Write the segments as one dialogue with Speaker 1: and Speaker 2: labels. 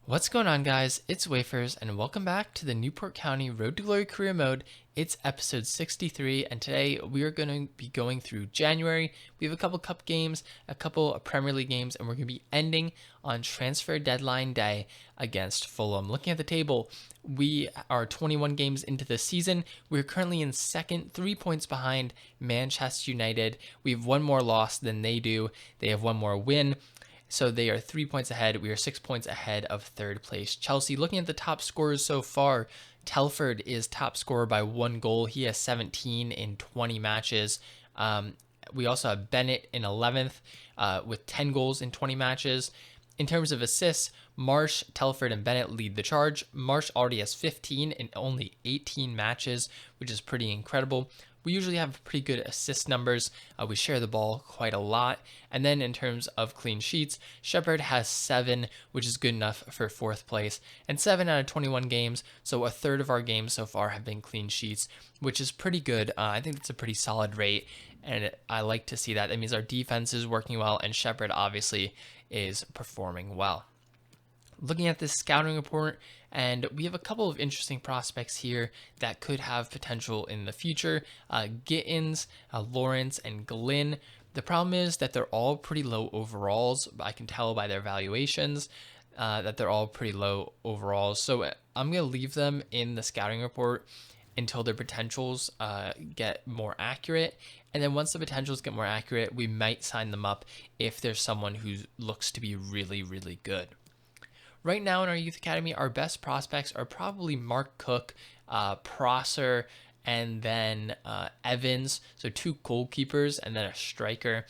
Speaker 1: What's going on, guys? It's Wafers, and welcome back to the Newport County Road to Glory Career Mode. It's episode 63, and today we are going to be going through January. We have a couple Cup games, a couple Premier League games, and we're going to be ending on transfer deadline day against Fulham. Looking at the table, we are 21 games into the season. We're currently in second, 3 points behind Manchester United. We have one more loss than they do. They have one more win. So they are 3 points ahead. We are 6 points ahead of third place Chelsea. Looking at the top scorers so far, Telford is top scorer by 1 goal. He has 17 in 20 matches. We also have Bennett in 11th with 10 goals in 20 matches. In terms of assists, Marsh, Telford, and Bennett lead the charge. Marsh already has 15 in only 18 matches, which is pretty incredible. We usually have pretty good assist numbers. We share the ball quite a lot. And then in terms of clean sheets, Shepherd has 7, which is good enough for 4th place. And 7 out of 21 games, so a third of our games so far have been clean sheets, which is pretty good. I think that's a pretty solid rate, and I like to see that. That means our defense is working well, and Shepherd obviously is performing well. Looking at this scouting report, and we have a couple of interesting prospects here that could have potential in the future. Gittins, Lawrence, and Glynn. The problem is that they're all pretty low overalls. I can tell by their valuations that they're all pretty low overalls. So I'm going to leave them in the scouting report until their potentials get more accurate. And then once the potentials get more accurate, we might sign them up if there's someone who looks to be really, really good. Right now in our youth academy, our best prospects are probably Mark Cook, Prosser, and then Evans. So 2 goalkeepers and then a striker.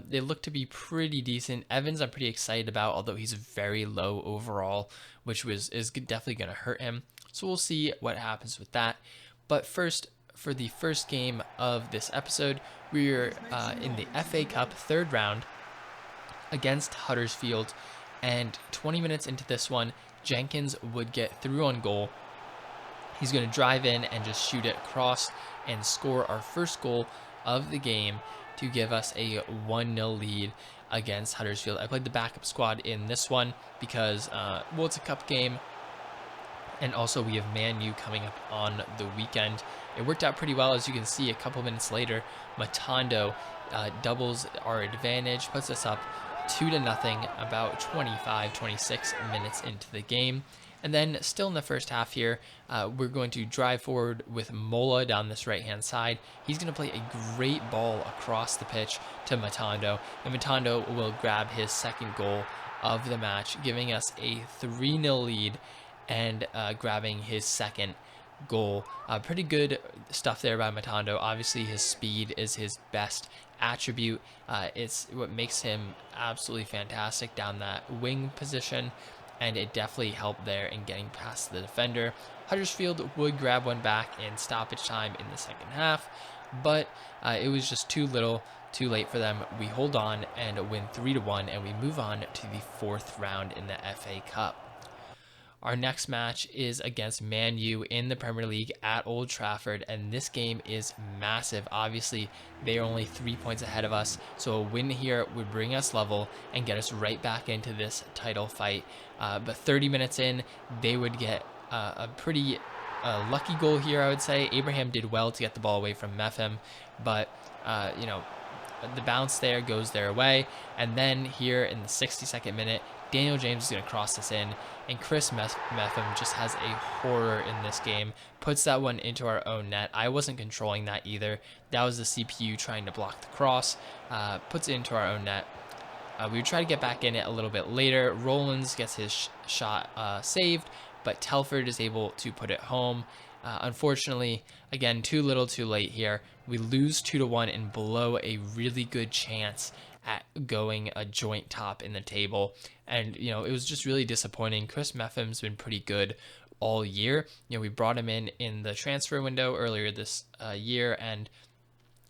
Speaker 1: They look to be pretty decent. Evans I'm pretty excited about, although he's very low overall, which is definitely going to hurt him. So we'll see what happens with that. But first, for the first game of this episode, we're in the FA Cup 3rd round against Huddersfield. And 20 minutes into this one, Jenkins would get through on goal. He's going to drive in and just shoot it across and score our first goal of the game to give us a 1-0 lead against Huddersfield. I played the backup squad in this one because, it's a cup game. And also we have Man U coming up on the weekend. It worked out pretty well. As you can see, a couple minutes later, Matondo doubles our advantage, puts us up 2-0 about 26 minutes into the game. And then still in the first half here, we're going to drive forward with Mola down this right-hand side. He's going to play a great ball across the pitch to Matondo, and Matondo will grab his second goal of the match, giving us a 3-0 lead and grabbing his second goal. Pretty good stuff there by Matondo. Obviously, his speed is his best attribute. It's what makes him absolutely fantastic down that wing position, and it definitely helped there in getting past the defender. Huddersfield would grab one back in stoppage time in the second half, but it was just too little, too late for them. We hold on and win 3-1, and we move on to the 4th round in the FA Cup. Our next match is against Man U in the Premier League at Old Trafford, and this game is massive. Obviously, they are only 3 points ahead of us, so a win here would bring us level and get us right back into this title fight. But 30 minutes in, they would get a pretty lucky goal here, I would say. Abraham did well to get the ball away from Mefhem, but, the bounce there goes their way. And then here in the 62nd minute, Daniel James is going to cross this in, and Chris Mefhem just has a horror in this game, puts that one into our own net. I wasn't controlling that either. That was the CPU trying to block the cross, puts it into our own net. We would try to get back in it a little bit later. Rollins gets his shot saved, but Telford is able to put it home. Unfortunately, again, too little too late here. We lose 2-1 and blow a really good chance at going a joint top in the table. And, it was just really disappointing. Chris Meffham's been pretty good all year. We brought him in the transfer window earlier this year, and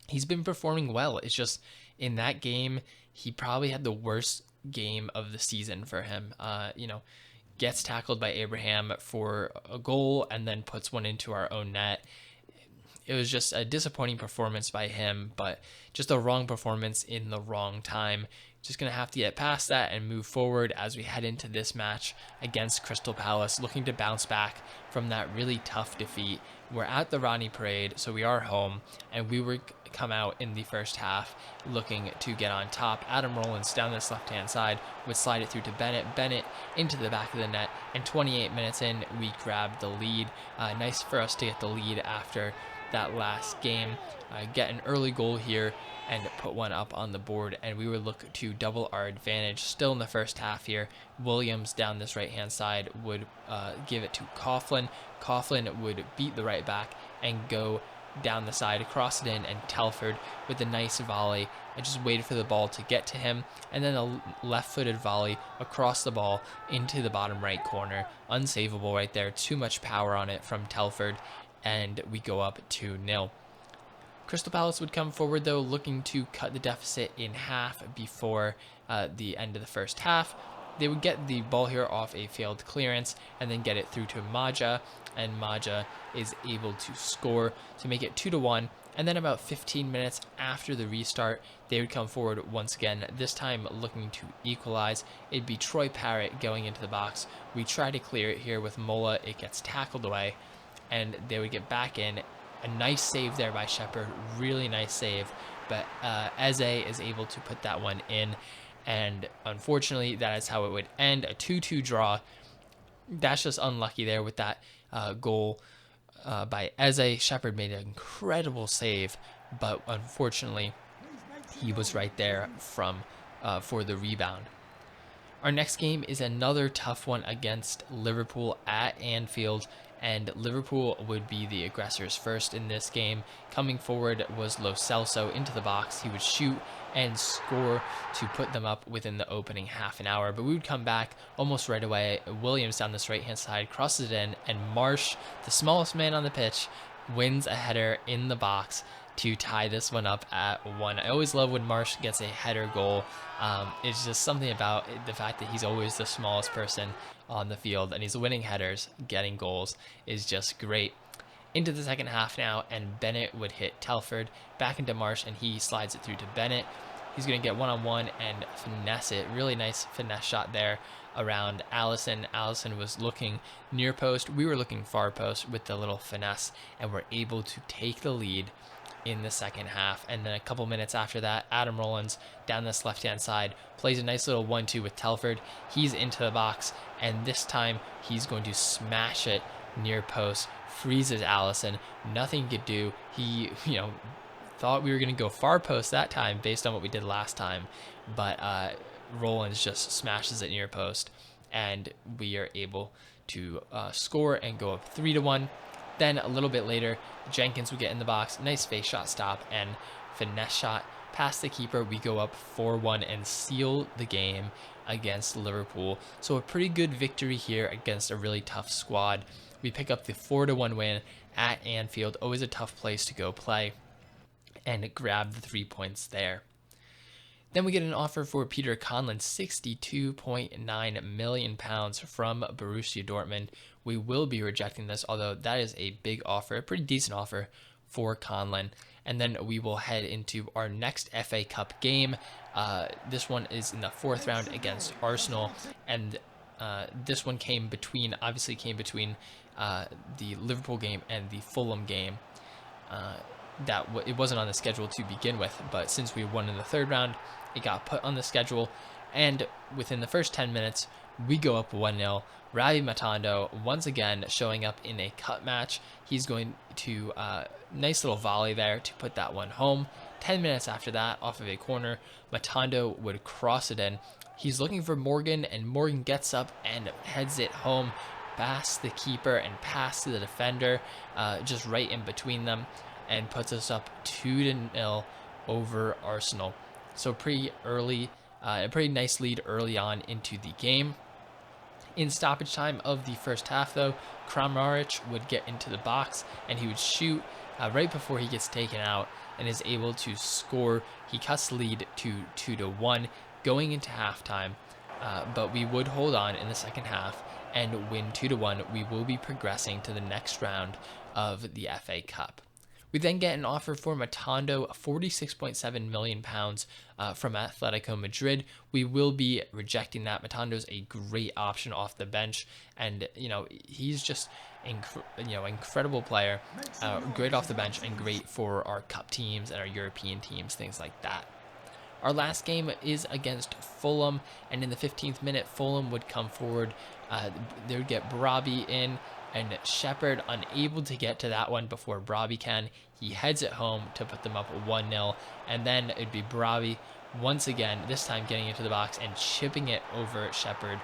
Speaker 1: he's been performing well. It's just in that game, he probably had the worst game of the season for him. Gets tackled by Abraham for a goal and then puts one into our own net. It was just a disappointing performance by him, but just a wrong performance in the wrong time. just going to have to get past that and move forward as we head into this match against Crystal Palace, looking to bounce back from that really tough defeat. We're at the Rodney Parade, so we are home, and we were come out in the first half looking to get on top. Adam Rollins down this left-hand side would slide it through to Bennett. Bennett into the back of the net, and 28 minutes in, we grabbed the lead. Nice for us to get the lead after that last game. Get an early goal here and put one up on the board, and we would look to double our advantage still in the first half here. Williams down this right-hand side would give it to Coughlin. Coughlin would beat the right back and go down the side, cross it in, and Telford with a nice volley and just waited for the ball to get to him, and then a left-footed volley across the ball into the bottom right corner. Unsavable right there, too much power on it from Telford, and we go up 2-0. Crystal Palace would come forward though, looking to cut the deficit in half before the end of the first half. They would get the ball here off a failed clearance and then get it through to Maja, and Maja is able to score to make it 2-1. And then about 15 minutes after the restart, they would come forward once again, this time looking to equalize. It'd be Troy Parrott going into the box. We try to clear it here with Mola. It gets tackled away, and they would get back in. A nice save there by Shepard, really nice save, but Eze is able to put that one in, and unfortunately that is how it would end, a 2-2 draw. That's just unlucky there with that goal by Eze. Shepard made an incredible save, but unfortunately he was right there for the rebound. Our next game is another tough one against Liverpool at Anfield, and Liverpool would be the aggressors first in this game. Coming forward was Lo Celso into the box. He would shoot and score to put them up within the opening half an hour, but we would come back almost right away. Williams down this right-hand side crosses it in, and Marsh, the smallest man on the pitch, wins a header in the box to tie this one up at 1. I always love when Marsh gets a header goal. It's just something about the fact that he's always the smallest person on the field, and he's winning headers, getting goals is just great. Into the second half now, and Bennett would hit Telford back into Marsh, and he slides it through to Bennett. He's going to get one-on-one and finesse it. Really nice finesse shot there around Allison. Allison was looking near post. We were looking far post with the little finesse, and we're able to take the lead in the second half. And then a couple minutes after that, Adam Rollins down this left-hand side plays a nice little 1-2 with Telford. He's into the box, and this time he's going to smash it near post, freezes Allison. Nothing he could do. He, thought we were going to go far post that time based on what we did last time, but Rollins just smashes it near post, and we are able to score and go up 3-1. Then a little bit later, Jenkins would get in the box, nice face shot stop and finesse shot past the keeper. We go up 4-1 and seal the game against Liverpool. So a pretty good victory here against a really tough squad. We pick up the 4-1 win at Anfield, always a tough place to go play, and grab the 3 points there. Then we get an offer for Peter Conlon, £62.9 million from Borussia Dortmund. We will be rejecting this, although that is a big offer, a pretty decent offer for Conlon. And then we will head into our next FA Cup game. This one is in the fourth round against Arsenal, and this one came between the Liverpool game and the Fulham game. It wasn't on the schedule to begin with, but since we won in the third round, it got put on the schedule, and within the first 10 minutes, we go up 1-0. Ravi Matando once again showing up in a cut match. He's going to nice little volley there to put that one home. 10 minutes after that, off of a corner, Matando would cross it in. He's looking for Morgan, and Morgan gets up and heads it home past the keeper and past the defender, just right in between them, and puts us up 2-0 over Arsenal. So pretty early, a pretty nice lead early on into the game. In stoppage time of the first half, though, Kramaric would get into the box, and he would shoot right before he gets taken out and is able to score. He cuts the lead to 2-1 going into halftime, but we would hold on in the second half and win 2-1. We will be progressing to the next round of the FA Cup. We then get an offer for Matondo, £46.7 million from Atletico Madrid. We will be rejecting that. Matondo's a great option off the bench, and he's just incredible player, great off the bench and great for our cup teams and our European teams, things like that. Our last game is against Fulham, and in the 15th minute, Fulham would come forward. They would get Brabi in, and Shepherd unable to get to that one before Brabi can. He heads it home to put them up 1-0, and then it'd be Brabi once again, this time getting into the box and chipping it over Shepherd,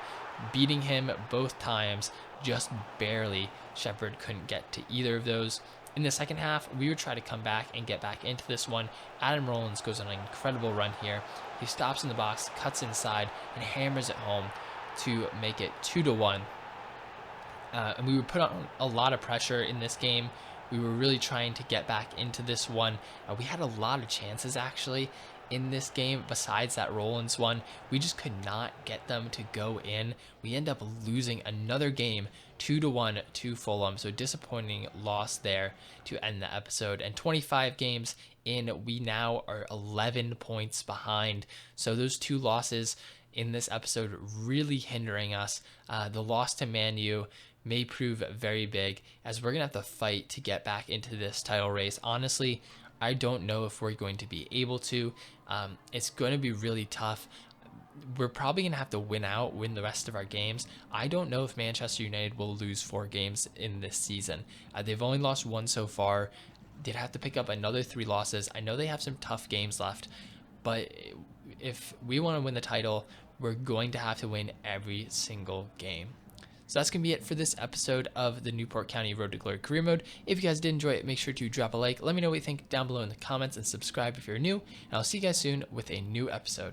Speaker 1: beating him both times, just barely. Shepherd couldn't get to either of those. In the second half, we would try to come back and get back into this one. Adam Rollins goes on an incredible run here. He stops in the box, cuts inside, and hammers it home to make it 2-1. And we would put on a lot of pressure in this game. We were really trying to get back into this one. We had a lot of chances, actually, in this game besides that Rollins one. We just could not get them to go in. We end up losing another game 2-1 to Fulham, so disappointing loss there to end the episode. And 25 games in, we now are 11 points behind, so those two losses in this episode really hindering us. The loss to Man U may prove very big, as we're gonna have to fight to get back into this title race. Honestly, I don't know if we're going to be able to. It's going to be really tough. We're probably going to have to win the rest of our games. I don't know if Manchester United will lose 4 games in this season. They've only lost 1 so far. They'd have to pick up another 3 losses. I know they have some tough games left, but if we want to win the title, we're going to have to win every single game. So that's going to be it for this episode of the Newport County Road to Glory Career Mode. If you guys did enjoy it, make sure to drop a like. Let me know what you think down below in the comments and subscribe if you're new. And I'll see you guys soon with a new episode.